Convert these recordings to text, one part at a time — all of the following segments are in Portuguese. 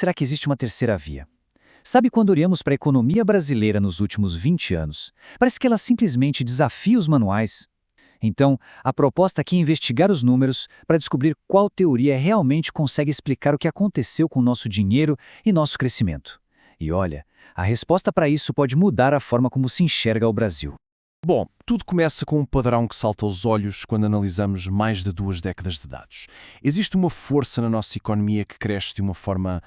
Será que existe uma terceira via? Sabe quando olhamos para a economia brasileira nos últimos 20 anos? Parece que ela simplesmente desafia os manuais. Então, a proposta aqui é investigar os números para descobrir qual teoria realmente consegue explicar o que aconteceu com o nosso dinheiro e nosso crescimento. E olha, a resposta para isso pode mudar a forma como se enxerga o Brasil. Bom, tudo começa com um padrão que salta aos olhos quando analisamos mais de 2 décadas de dados. Existe uma força na nossa economia que cresce de uma forma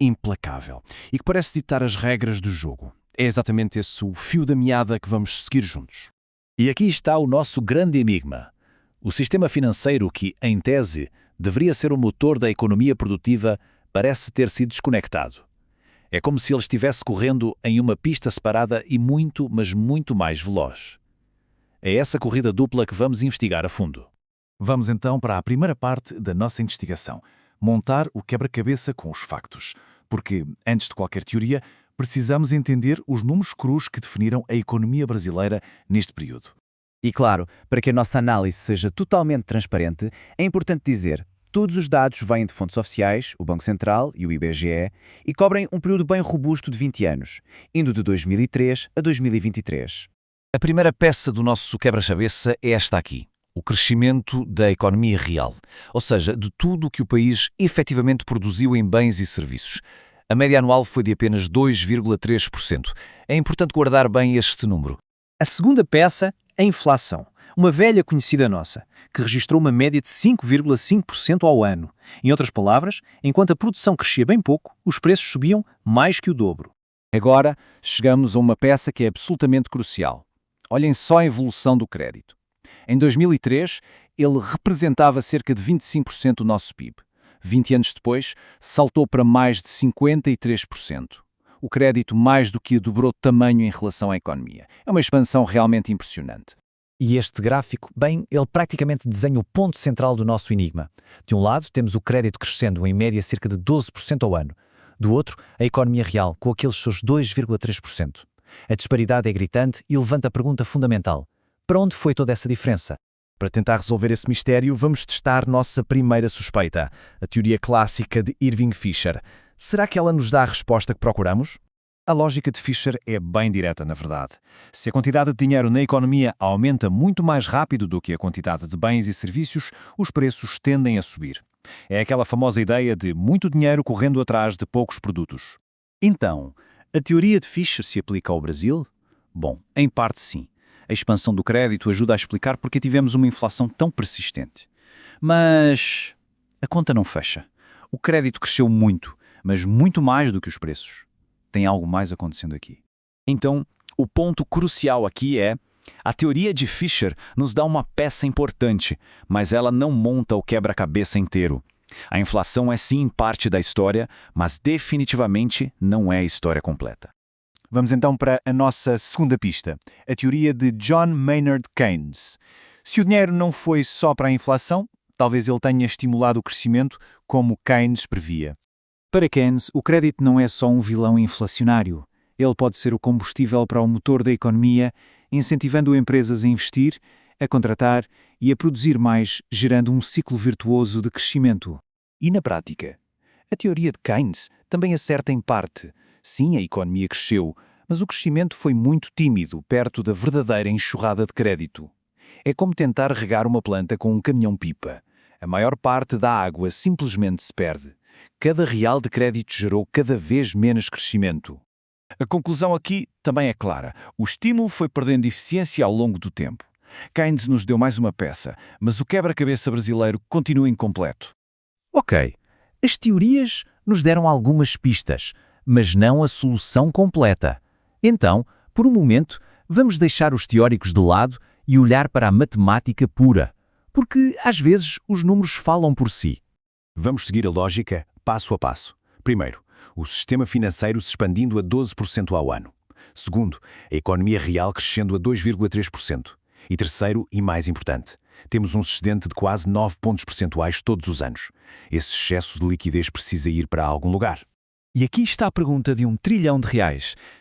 implacável e que parece ditar as regras do jogo. É exatamente esse o fio da meada que vamos seguir juntos. E aqui está o nosso grande enigma. O sistema financeiro que, em tese, deveria ser o motor da economia produtiva, parece ter sido desconectado. É como se ele estivesse correndo em uma pista separada e muito, mas muito mais veloz. É essa corrida dupla que vamos investigar a fundo. Vamos então para a primeira parte da nossa investigação: montar o quebra-cabeça com os factos. Porque, antes de qualquer teoria, precisamos entender os números crus que definiram a economia brasileira neste período. E claro, para que a nossa análise seja totalmente transparente, é importante dizer: todos os dados vêm de fontes oficiais, o Banco Central e o IBGE, e cobrem um período bem robusto de 20 anos, indo de 2003 a 2023. A primeira peça do nosso quebra-cabeça é esta aqui: o crescimento da economia real, ou seja, de tudo o que o país efetivamente produziu em bens e serviços. A média anual foi de apenas 2,3%. É importante guardar bem este número. A segunda peça é a inflação, uma velha conhecida nossa, que registrou uma média de 5,5% ao ano. Em outras palavras, enquanto a produção crescia bem pouco, os preços subiam mais que o dobro. Agora, chegamos a uma peça que é absolutamente crucial. Olhem só a evolução do crédito. Em 2003, ele representava cerca de 25% do nosso PIB. 20 anos depois, saltou para mais de 53%. O crédito mais do que dobrou de tamanho em relação à economia. É uma expansão realmente impressionante. E este gráfico, bem, ele praticamente desenha o ponto central do nosso enigma. De um lado, temos o crédito crescendo em média cerca de 12% ao ano. Do outro, a economia real, com aqueles seus 2,3%. A disparidade é gritante e levanta a pergunta fundamental: para onde foi toda essa diferença? Para tentar resolver esse mistério, vamos testar nossa primeira suspeita, a teoria clássica de Irving Fisher. Será que ela nos dá a resposta que procuramos? A lógica de Fisher é bem direta, na verdade. Se a quantidade de dinheiro na economia aumenta muito mais rápido do que a quantidade de bens e serviços, os preços tendem a subir. É aquela famosa ideia de muito dinheiro correndo atrás de poucos produtos. Então, a teoria de Fisher se aplica ao Brasil? Bom, em parte sim. A expansão do crédito ajuda a explicar porque tivemos uma inflação tão persistente. Mas a conta não fecha. O crédito cresceu muito, mas muito mais do que os preços. Tem algo mais acontecendo aqui. Então, o ponto crucial aqui é: a teoria de Fisher nos dá uma peça importante, mas ela não monta o quebra-cabeça inteiro. A inflação é sim parte da história, mas definitivamente não é a história completa. Vamos então para a nossa segunda pista, a teoria de John Maynard Keynes. Se o dinheiro não foi só para a inflação, talvez ele tenha estimulado o crescimento como Keynes previa. Para Keynes, o crédito não é só um vilão inflacionário. Ele pode ser o combustível para o motor da economia, incentivando empresas a investir, a contratar e a produzir mais, gerando um ciclo virtuoso de crescimento. E na prática? A teoria de Keynes também acerta em parte. Sim, a economia cresceu, mas o crescimento foi muito tímido, perto da verdadeira enxurrada de crédito. É como tentar regar uma planta com um caminhão-pipa. A maior parte da água simplesmente se perde. Cada real de crédito gerou cada vez menos crescimento. A conclusão aqui também é clara. O estímulo foi perdendo eficiência ao longo do tempo. Keynes nos deu mais uma peça, mas o quebra-cabeça brasileiro continua incompleto. Ok, as teorias nos deram algumas pistas, mas não a solução completa. Então, por um momento, vamos deixar os teóricos de lado e olhar para a matemática pura, porque às vezes os números falam por si. Vamos seguir a lógica passo a passo. Primeiro, o sistema financeiro se expandindo a 12% ao ano. Segundo, a economia real crescendo a 2,3%. E terceiro, e mais importante, temos um excedente de quase 9 pontos percentuais todos os anos. Esse excesso de liquidez precisa ir para algum lugar. E aqui está a pergunta de R$1 trilhão.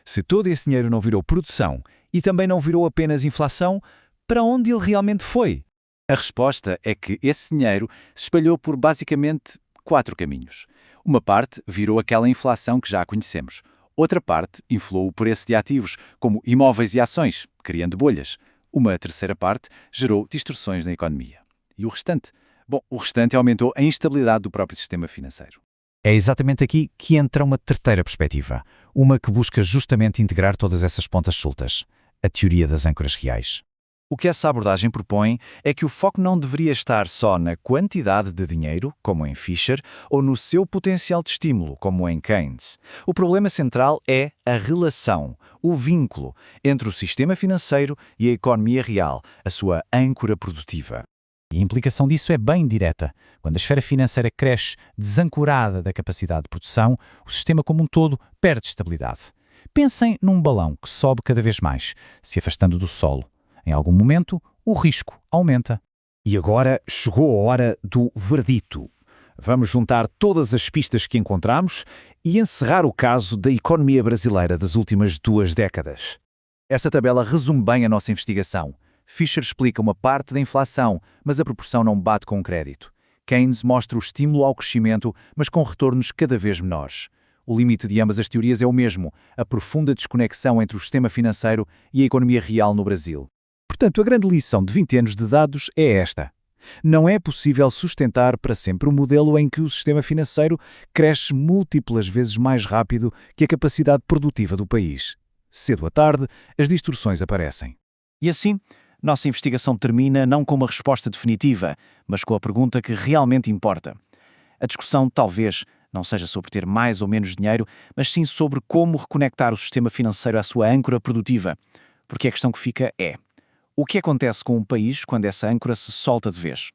Se todo esse dinheiro não virou produção e também não virou apenas inflação, para onde ele realmente foi? A resposta é que esse dinheiro se espalhou por basicamente 4 caminhos. Uma parte virou aquela inflação que já conhecemos. Outra parte inflou o preço de ativos, como imóveis e ações, criando bolhas. Uma terceira parte gerou distorções na economia. E o restante? Bom, o restante aumentou a instabilidade do próprio sistema financeiro. É exatamente aqui que entra uma terceira perspectiva, uma que busca justamente integrar todas essas pontas soltas, a teoria das âncoras reais. O que essa abordagem propõe é que o foco não deveria estar só na quantidade de dinheiro, como em Fisher, ou no seu potencial de estímulo, como em Keynes. O problema central é a relação, o vínculo entre o sistema financeiro e a economia real, a sua âncora produtiva. E a implicação disso é bem direta. Quando a esfera financeira cresce desancorada da capacidade de produção, o sistema como um todo perde estabilidade. Pensem num balão que sobe cada vez mais, se afastando do solo. Em algum momento, o risco aumenta. E agora chegou a hora do verdito. Vamos juntar todas as pistas que encontramos e encerrar o caso da economia brasileira das últimas 2 décadas. Essa tabela resume bem a nossa investigação. Fisher explica uma parte da inflação, mas a proporção não bate com o crédito. Keynes mostra o estímulo ao crescimento, mas com retornos cada vez menores. O limite de ambas as teorias é o mesmo, a profunda desconexão entre o sistema financeiro e a economia real no Brasil. Portanto, a grande lição de 20 anos de dados é esta. Não é possível sustentar para sempre um modelo em que o sistema financeiro cresce múltiplas vezes mais rápido que a capacidade produtiva do país. Cedo à tarde, as distorções aparecem. E assim, nossa investigação termina não com uma resposta definitiva, mas com a pergunta que realmente importa. A discussão talvez não seja sobre ter mais ou menos dinheiro, mas sim sobre como reconectar o sistema financeiro à sua âncora produtiva. Porque a questão que fica é: o que acontece com um país quando essa âncora se solta de vez?